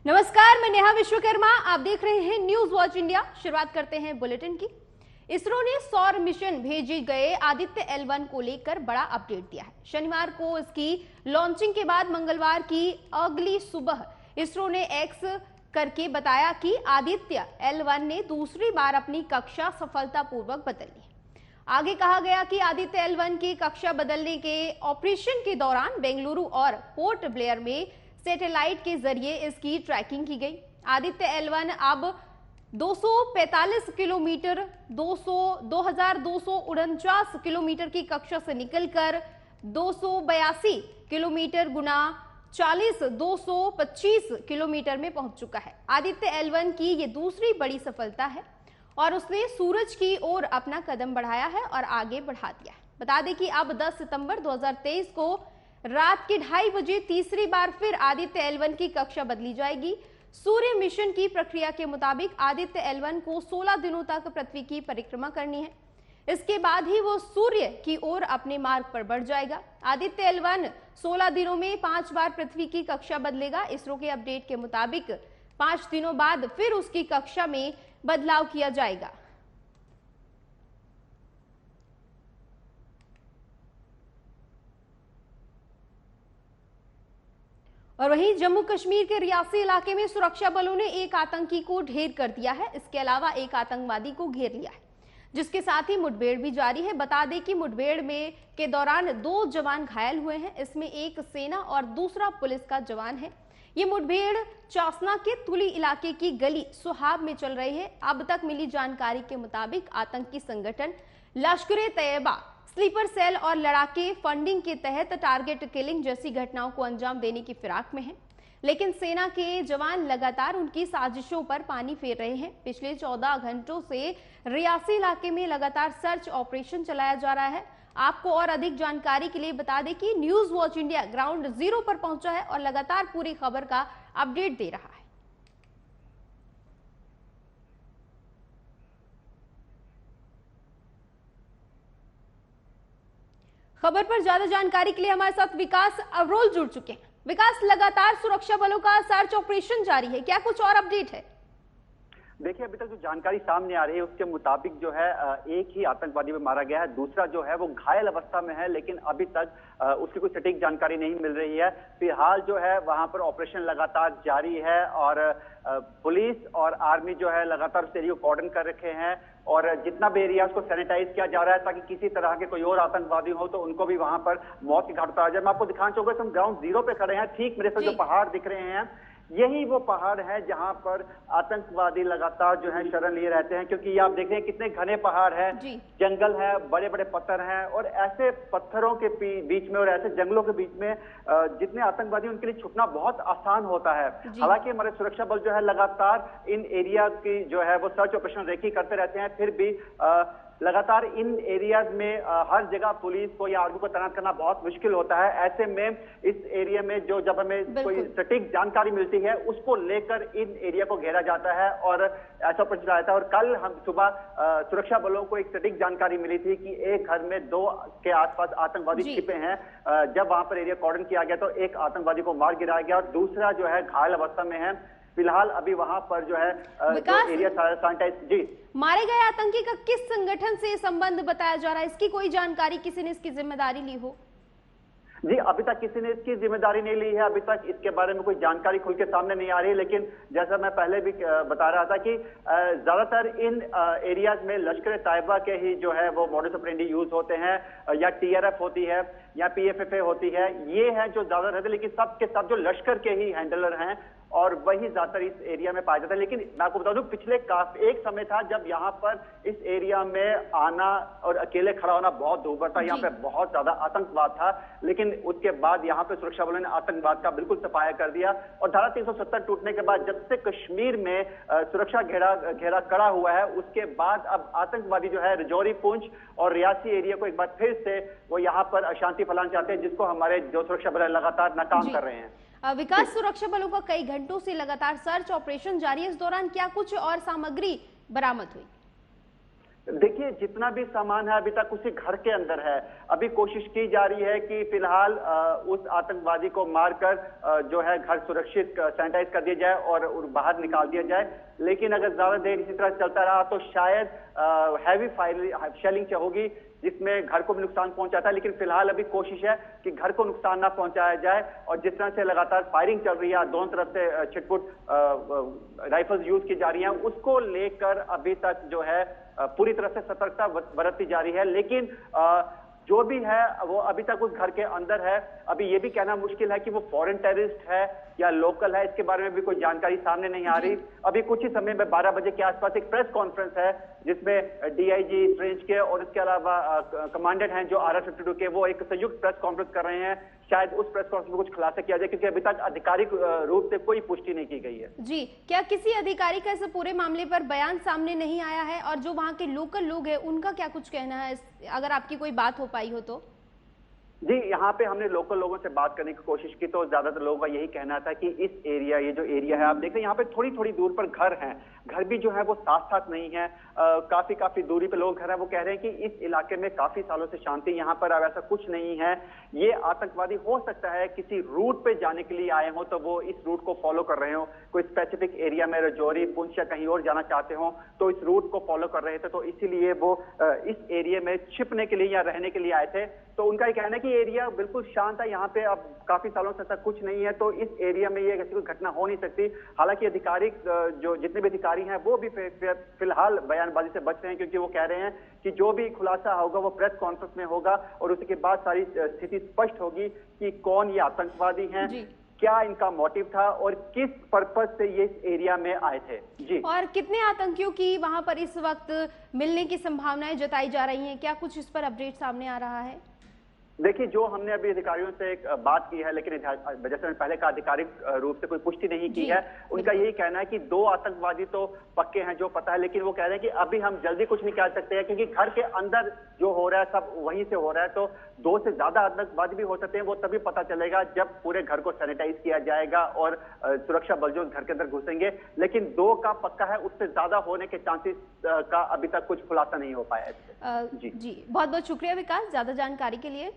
नमस्कार, मैं नेहा विश्वकर्मा। आप देख रहे हैं न्यूज वॉच इंडिया। शुरुआत करते हैं बुलेटिन की। इसरो ने सौर मिशन भेजे गए आदित्य L1 को लेकर बड़ा अपडेट दिया है। शनिवार को इसकी लॉन्चिंग के बाद मंगलवार की अगली सुबह इसरो ने एक्स करके बताया कि आदित्य L1 ने दूसरी बार अपनी कक्षा सफलतापूर्वक बदल ली। आगे कहा गया कि आदित्य L1 की कक्षा बदलने के ऑपरेशन के दौरान बेंगलुरु और पोर्ट ब्लेयर में सैटेलाइट के जरिए इसकी ट्रैकिंग की गई। आदित्य L1 अब 245 किलोमीटर 2249 किलोमीटर की कक्षा से निकलकर 282 किलोमीटर गुना 40 225 किलोमीटर में पहुंच चुका है। आदित्य L1 की ये दूसरी बड़ी सफलता है और उसने सूरज की ओर अपना कदम बढ़ाया है और आगे बढ़ा दिया है। बता दें कि अब 10 सितंबर 2023 को रात के 2:30 बजे तीसरी बार फिर आदित्य L1 की कक्षा बदली जाएगी। सूर्य मिशन की प्रक्रिया के मुताबिक आदित्य L1 को 16 दिनों तक पृथ्वी की परिक्रमा करनी है। इसके बाद ही वो सूर्य की ओर अपने मार्ग पर बढ़ जाएगा। आदित्य L1 16 दिनों में 5 बार पृथ्वी की कक्षा बदलेगा। इसरो के अपडेट के मुताबिक 5 दिनों बाद फिर उसकी कक्षा में बदलाव किया जाएगा। और वहीं जम्मू कश्मीर के रियासी इलाके में सुरक्षा बलों ने एक आतंकी को ढेर कर दिया है। इसके अलावा एक आतंकवादी को घेर लिया है, जिसके साथ ही मुठभेड़ भी जारी है। बता दें कि मुठभेड़ में के दौरान 2 जवान घायल हुए हैं। इसमें एक सेना और दूसरा पुलिस का जवान है। ये मुठभेड़ चासना के तुली इलाके की गली सुहाब में चल रही है। अब तक मिली जानकारी के मुताबिक आतंकी संगठन लश्कर-ए-तैयबा स्लीपर सेल और लड़ाके फंडिंग के तहत टारगेट किलिंग जैसी घटनाओं को अंजाम देने की फिराक में है, लेकिन सेना के जवान लगातार उनकी साजिशों पर पानी फेर रहे हैं। पिछले 14 घंटों से रियासी इलाके में लगातार सर्च ऑपरेशन चलाया जा रहा है। आपको और अधिक जानकारी के लिए बता दें कि news watch India ground zero पर पहुंचा है और लगातार पूरी खबर का अपडेट दे रहा है। खबर पर ज्यादा जानकारी के लिए हमारे साथ विकास अवरोल जुड़ चुके हैं। विकास, लगातार सुरक्षा बलों का सर्च ऑपरेशन जारी है, क्या कुछ और अपडेट है? देखिए, अभी तक जो जानकारी सामने आ रही है उसके मुताबिक जो है एक ही आतंकवादी में मारा गया है, दूसरा जो है वो घायल अवस्था में है, लेकिन अभी तक उसकी कोई सटीक जानकारी नहीं मिल रही है। फिलहाल जो है वहां पर ऑपरेशन लगातार जारी है और पुलिस और आर्मी जो है लगातार उस एरिया को कॉर्डन कर रखे हैं और जितना भी एरिया उसको सैनिटाइज किया जा रहा है ताकि किसी तरह के कोई और आतंकवादी हो तो उनको भी वहां पर मौत की घाट उतारा जाए। मैं आपको दिखाना चाहूंगा, हम ग्राउंड जीरो पे खड़े हैं। ठीक मेरे से जो पहाड़ दिख रहे हैं यही वो पहाड़ है जहां पर आतंकवादी लगातार जो है शरण लिए रहते हैं, क्योंकि ये आप देख रहे हैं कितने घने पहाड़ है, जंगल है, बड़े बड़े पत्थर हैं और ऐसे पत्थरों के बीच में और ऐसे जंगलों के बीच में जितने आतंकवादी उनके लिए छुपना बहुत आसान होता है। हालांकि हमारे सुरक्षा बल जो है लगातार इन एरिया की जो है वो सर्च ऑपरेशन रेकी करते रहते हैं, फिर भी लगातार इन एरियाज में हर जगह पुलिस को या आर्मी को तैनात करना बहुत मुश्किल होता है। ऐसे में इस एरिया में जो जब हमें कोई सटीक जानकारी मिलती है उसको लेकर इन एरिया को घेरा जाता है और ऐसा ऑपरेशन चलाया जाता है। और कल हम सुबह सुरक्षा बलों को एक सटीक जानकारी मिली थी कि एक घर में 2 के आसपास आतंकवादी छिपे हैं। जब वहां पर एरिया कॉर्डन किया गया तो एक आतंकवादी को मार गिराया गया और दूसरा जो है घायल अवस्था में है। फिलहाल अभी वहां पर जो है एरिया सैनिटाइज। जी, मारे गए आतंकी का किस संगठन से संबंध बताया जा रहा है? इसकी कोई जानकारी, किसी ने इसकी जिम्मेदारी ली हो? जी, अभी तक किसी ने इसकी जिम्मेदारी नहीं ली है। अभी तक इसके बारे में कोई जानकारी खुल के सामने नहीं आ रही है, लेकिन जैसा मैं पहले भी बता रहा था कि ज्यादातर इन एरियाज में लश्कर-ए-तैयबा के ही जो है वो मॉडस ऑपरेंडी यूज होते हैं या TRF होती है या PFFA होती है। ये है जो ज्यादा रहते हैं, लेकिन सब के सब जो लश्कर के ही हैंडलर हैं और वही ज्यादातर इस एरिया में पाया जाता है। लेकिन मैं आपको बता दूं, पिछले एक समय था जब यहाँ पर इस एरिया में आना और अकेले खड़ा होना बहुत दूभर था। यहाँ पे बहुत ज्यादा आतंकवाद था, लेकिन उसके बाद यहाँ पे सुरक्षा बलों ने आतंकवाद का बिल्कुल सफाया कर दिया। और धारा 370 टूटने के बाद जब से कश्मीर में सुरक्षा घेरा कड़ा हुआ है, उसके बाद अब आतंकवादी जो है रजौरी, पुंछ और रियासी एरिया को एक बार फिर से वो यहाँ पर अशांति फैलाना चाहते हैं, जिसको हमारे जो सुरक्षा बल लगातार नाकाम कर रहे हैं। विकास, सुरक्षा बलों का कई घंटों से लगातार सर्च ऑपरेशन जारी है। इस दौरान क्या कुछ और सामग्री बरामद हुई? देखिए, जितना भी सामान है अभी तक उसी घर के अंदर है। अभी कोशिश की जा रही है कि फिलहाल उस आतंकवादी को मारकर जो है घर सुरक्षित सैनिटाइज कर दिया जाए और बाहर निकाल दिया जाए। लेकिन अगर ज्यादा देर इसी तरह चलता रहा तो शायद हैवी शेलिंग होगी, जिसमें घर को भी नुकसान पहुंचाता है। लेकिन फिलहाल अभी कोशिश है कि घर को नुकसान ना पहुंचाया जाए, और जिस तरह से लगातार फायरिंग चल रही है, दोनों तरफ से छिटपुट राइफल्स यूज की जा रही हैं, उसको लेकर अभी तक जो है पूरी तरह से सतर्कता बरतती जा रही है। लेकिन जो भी है वो अभी तक उस घर के अंदर है। अभी ये भी कहना मुश्किल है कि वो फॉरेन टेररिस्ट है या लोकल है, इसके बारे में भी कोई जानकारी सामने नहीं आ रही। अभी कुछ ही समय में 12 बजे के आसपास एक प्रेस कॉन्फ्रेंस है, जिसमें डीआईजी रेंज के और इसके अलावा कमांडेंट हैं जो RR52 के, वो एक संयुक्त प्रेस कॉन्फ्रेंस कर रहे हैं। शायद उस प्रेस कॉन्फ्रेंस में कुछ खुलासा किया जाए, क्योंकि अभी तक आधिकारिक रूप से कोई पुष्टि नहीं की गई है। जी, क्या किसी अधिकारी का इस पूरे मामले पर बयान सामने नहीं आया है, और जो वहां के लोकल लोग हैं उनका क्या कुछ कहना है, अगर आपकी कोई बात हो पाई हो तो? जी, यहाँ पे हमने लोकल लोगों से बात करने की कोशिश की तो ज्यादातर लोगों का यही कहना था कि इस एरिया, ये जो एरिया है आप देख रहे हैं, यहाँ पे थोड़ी थोड़ी दूर पर घर हैं। घर भी जो है वो साथ साथ नहीं है, काफी दूरी पे लोग घर है। वो कह रहे हैं कि इस इलाके में काफी सालों से शांति, यहाँ पर अब ऐसा कुछ नहीं है। ये आतंकवादी हो सकता है किसी रूट पे जाने के लिए आए हो, तो वो इस रूट को फॉलो कर रहे हो, कोई स्पेसिफिक एरिया में रजौरी, पुंछ या कहीं और जाना चाहते हो, तो इस रूट को फॉलो कर रहे थे, तो इसीलिए वो इस एरिया में छिपने के लिए या रहने के लिए आए थे। तो उनका ये कहना है कि एरिया बिल्कुल शांत है, यहाँ पे अब काफी सालों से ऐसा कुछ नहीं है, तो इस एरिया में ये ऐसी कोई घटना हो नहीं सकती। हालांकि आधिकारिक जो जितने भी अधिकारी हैं वो भी फिलहाल बयानबाजी से बच रहे हैं, क्योंकि वो कह रहे हैं कि जो भी खुलासा होगा वो प्रेस कॉन्फ्रेंस में होगा, और उसके बाद सारी स्थिति स्पष्ट होगी कि कौन ये आतंकवादी हैं, क्या इनका मोटिव था और किस पर्पज से ये इस एरिया में आए थे। जी, और कितने आतंकियों की वहां पर इस वक्त मिलने की संभावनाएं जताई जा रही हैं, क्या कुछ इस पर अपडेट सामने आ रहा है? देखिए, जो हमने अभी अधिकारियों से एक बात की है, लेकिन जैसे पहले का आधिकारिक रूप से कोई पुष्टि नहीं की है, उनका यही कहना है कि 2 आतंकवादी तो पक्के हैं, जो पता है। लेकिन वो कह रहे हैं कि अभी हम जल्दी कुछ नहीं कह सकते हैं, क्योंकि घर के अंदर जो हो रहा है सब वहीं से हो रहा है। तो 2 से ज्यादा आतंकवादी भी हो सकते हैं, वो तभी पता चलेगा जब पूरे घर को सैनिटाइज किया जाएगा और सुरक्षा बल जो घर के अंदर घुसेंगे। लेकिन 2 का पक्का है, उससे ज्यादा होने के चांसेस का अभी तक कुछ खुलासा नहीं हो पाया है। जी, बहुत बहुत शुक्रिया विकास, ज्यादा जानकारी के लिए।